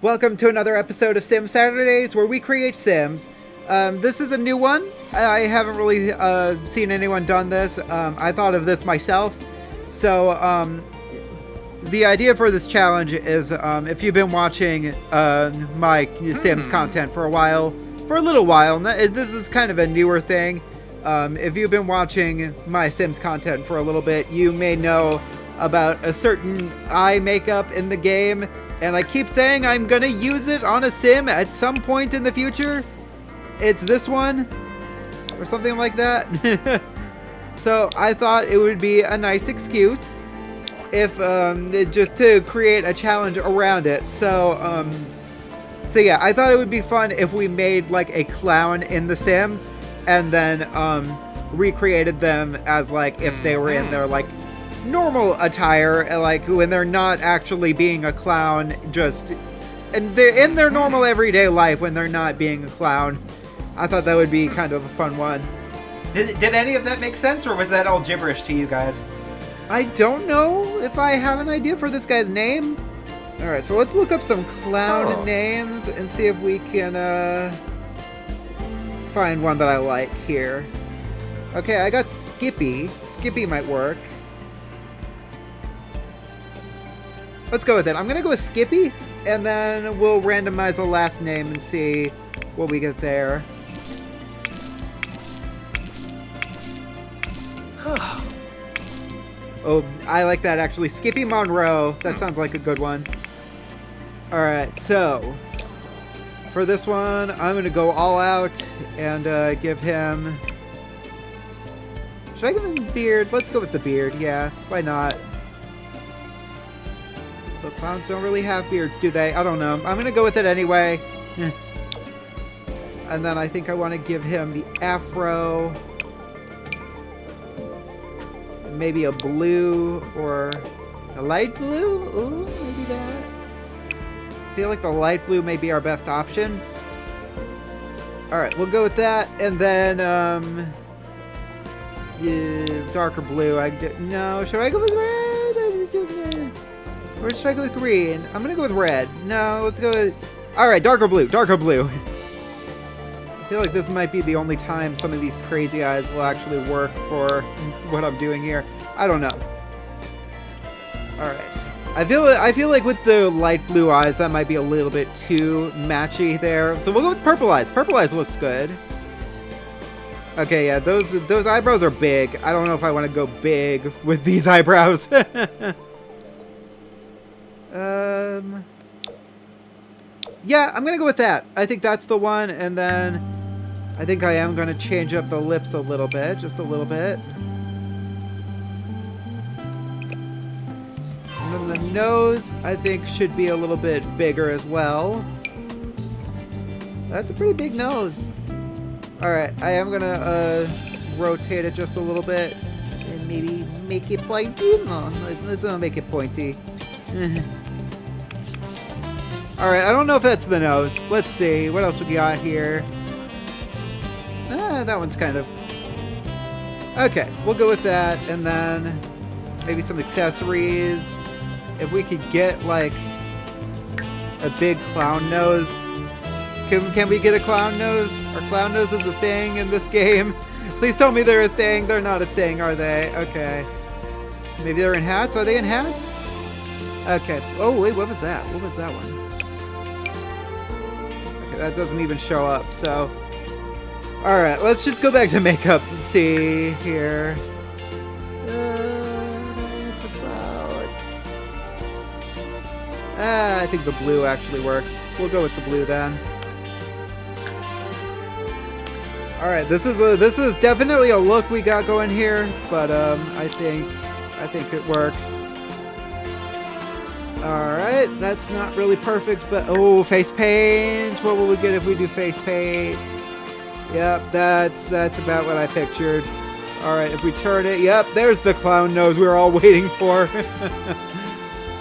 Welcome to another episode of Sim Saturdays, where we create Sims. This is a new one. I haven't really seen anyone done this. I thought of this myself. So the idea for this challenge is if you've been watching my Sims content for a little while, this is kind of a newer thing. If you've been watching my Sims content for a little bit, you may know about a certain eye makeup in the game. And I keep saying I'm gonna use it on a sim at some point in the future. It's this one, or something like that. So I thought it would be a nice excuse if just to create a challenge around it. So yeah, I thought it would be fun if we made like a clown in The Sims, and then recreated them as like if they were in their like normal attire, like when they're not actually being a clown, and they're in their normal everyday life when they're not being a clown. I thought that would be kind of a fun one. Did any of that make sense, or was that all gibberish to you guys? I don't know if I have an idea for this guy's name. Alright, so let's look up some clown names and see if we can find one that I like here. Okay, I got Skippy. Skippy might work. Let's go with it. I'm going to go with Skippy, and then we'll randomize the last name and see what we get there. Oh, I like that, actually. Skippy Monroe. That sounds like a good one. Alright, so for this one, I'm going to go all out and give him... Should I give him a beard? Let's go with the beard, yeah. Why not? The clowns don't really have beards, do they? I don't know. I'm going to go with it anyway. And then I think I want to give him the afro. Maybe a blue or a light blue? Ooh, maybe that. I feel like the light blue may be our best option. Alright, we'll go with that. And then, yeah, darker blue. No, should I go with red? Or should I go with green? I'm gonna go with red. No, let's go with... Alright, darker blue. Darker blue. I feel like this might be the only time some of these crazy eyes will actually work for what I'm doing here. I don't know. Alright. I feel like with the light blue eyes, that might be a little bit too matchy there. So we'll go with purple eyes. Purple eyes looks good. Okay, yeah, those eyebrows are big. I don't know if I want to go big with these eyebrows. Yeah, I'm gonna go with that. I think that's the one, and then I think I am gonna change up the lips a little bit, just a little bit. And then the nose, I think, should be a little bit bigger as well. That's a pretty big nose. Alright, I am gonna rotate it just a little bit and maybe make it pointy. No, let's not make it pointy. Alright, I don't know if that's the nose. Let's see. What else we got here? That one's kind of... Okay, we'll go with that. And then maybe some accessories. If we could get, like, a big clown nose. Can we get a clown nose? Are clown noses a thing in this game? Please tell me they're a thing. They're not a thing, are they? Okay. Maybe they're in hats? Are they in hats? Okay. Oh, wait, what was that? What was that one? That doesn't even show up, so... Alright, let's just go back to makeup and see here. I think the blue actually works. We'll go with the blue then. Alright, this is definitely a look we got going here, but I think it works. Alright, that's not really perfect, but... Oh, face paint! What will we get if we do face paint? Yep, that's about what I pictured. Alright, if we turn it... Yep, there's the clown nose we were all waiting for.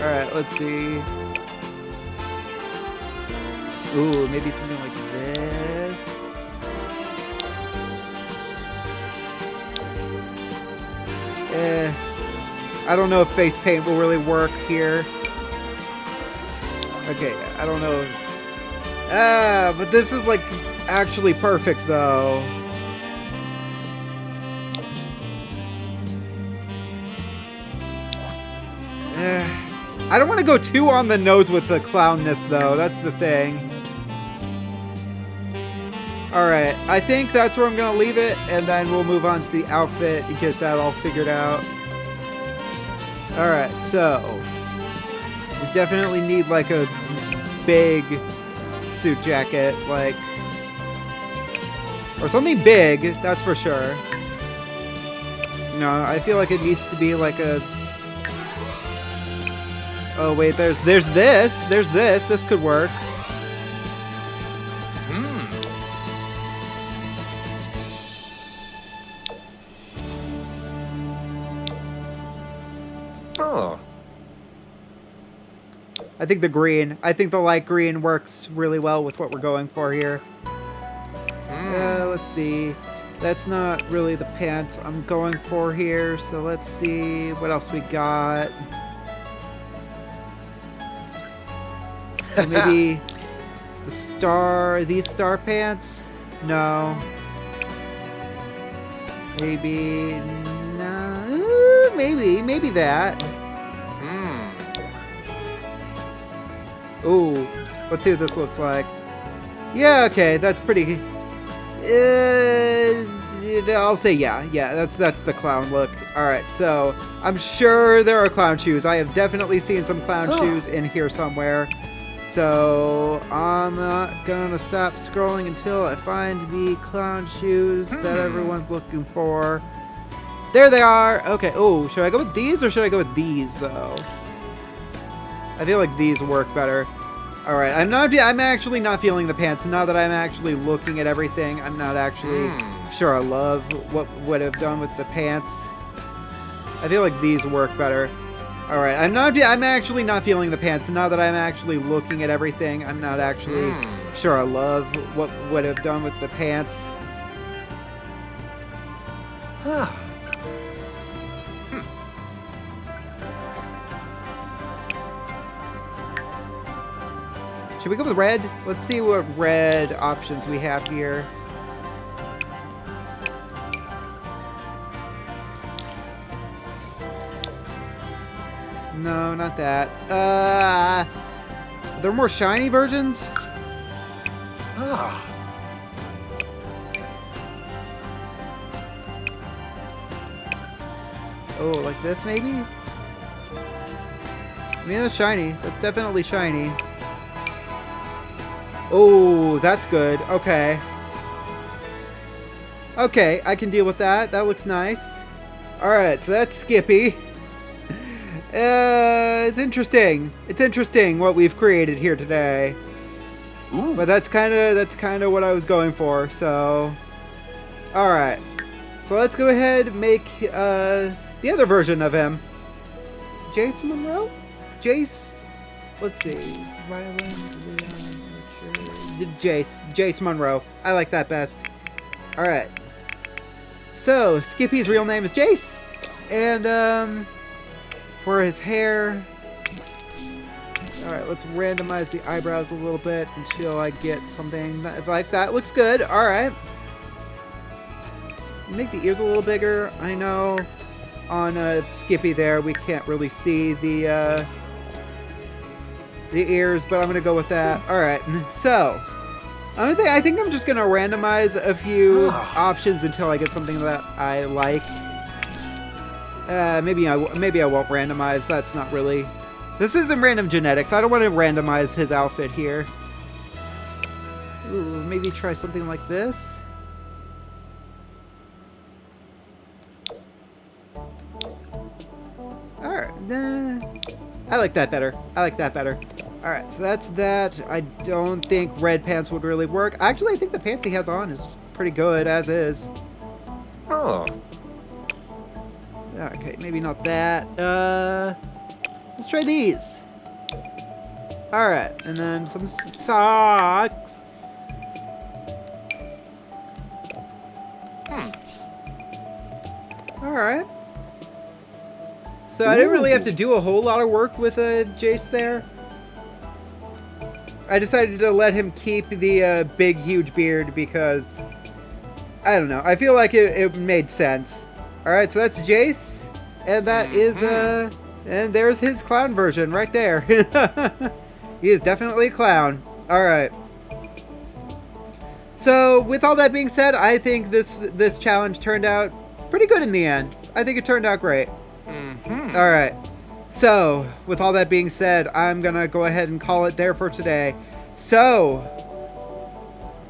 Alright, let's see. Ooh, maybe something like this. I don't know if face paint will really work here. Okay, I don't know. But this is like actually perfect though. I don't want to go too on the nose with the clownness though. That's the thing. Alright, I think that's where I'm going to leave it, and then we'll move on to the outfit and get that all figured out. Alright, so we definitely need like a big suit jacket, like, or something big, that's for sure. No, I feel like it needs to be like a... Oh wait, there's this. This could work. Oh. I think the light green works really well with what we're going for here. Let's see. That's not really the pants I'm going for here, so let's see what else we got. So maybe these star pants? No. Maybe, no, maybe that. Ooh, let's see what this looks like. Yeah, okay, that's pretty. I'll say yeah. That's the clown look. All right, so I'm sure there are clown shoes. I have definitely seen some clown shoes in here somewhere. So I'm not gonna stop scrolling until I find the clown shoes that everyone's looking for. There they are. Okay. Oh, should I go with these or should I go with these though? I feel like these work better. All right, I'm actually not feeling the pants. Now that I'm actually looking at everything, I'm not actually sure I love what would have done with the pants. I feel like these work better. All right, I'm actually not feeling the pants. Now that I'm actually looking at everything, I'm not actually sure I love what would have done with the pants. Should we go with red? Let's see what red options we have here. No, not that. Are there more shiny versions? Oh, like this maybe? I mean, that's shiny. That's definitely shiny. Oh, that's good. Okay. Okay, I can deal with that. That looks nice. Alright, so that's Skippy. It's interesting. It's interesting what we've created here today. Ooh. But that's kind of what I was going for. So, all right. So let's go ahead and make the other version of him. Jace Monroe? Jace. Let's see. Jace Monroe. I like that best. All right. So Skippy's real name is Jace, and for his hair. Alright, let's randomize the eyebrows a little bit until I get something like that. Looks good. Alright. Make the ears a little bigger. I know on Skippy there we can't really see the ears, but I'm going to go with that. Alright, so I think I'm just going to randomize a few options until I get something that I like. Maybe I won't randomize. That's not really... This isn't random genetics. I don't want to randomize his outfit here. Ooh, maybe try something like this. Alright. I like that better. Alright, so that's that. I don't think red pants would really work. Actually, I think the pants he has on is pretty good as is. Oh. Okay, maybe not that. Let's try these. Alright, and then some socks. Alright. So I didn't really have to do a whole lot of work with Jace there. I decided to let him keep the big, huge beard because, I don't know, I feel like it made sense. Alright, so that's Jace, and that is, and there's his clown version right there. He is definitely a clown. Alright. So, with all that being said, I think this challenge turned out pretty good in the end. I think it turned out great. Alright. So, with all that being said, I'm gonna go ahead and call it there for today. So,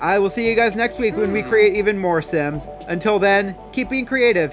I will see you guys next week when we create even more Sims. Until then, keep being creative.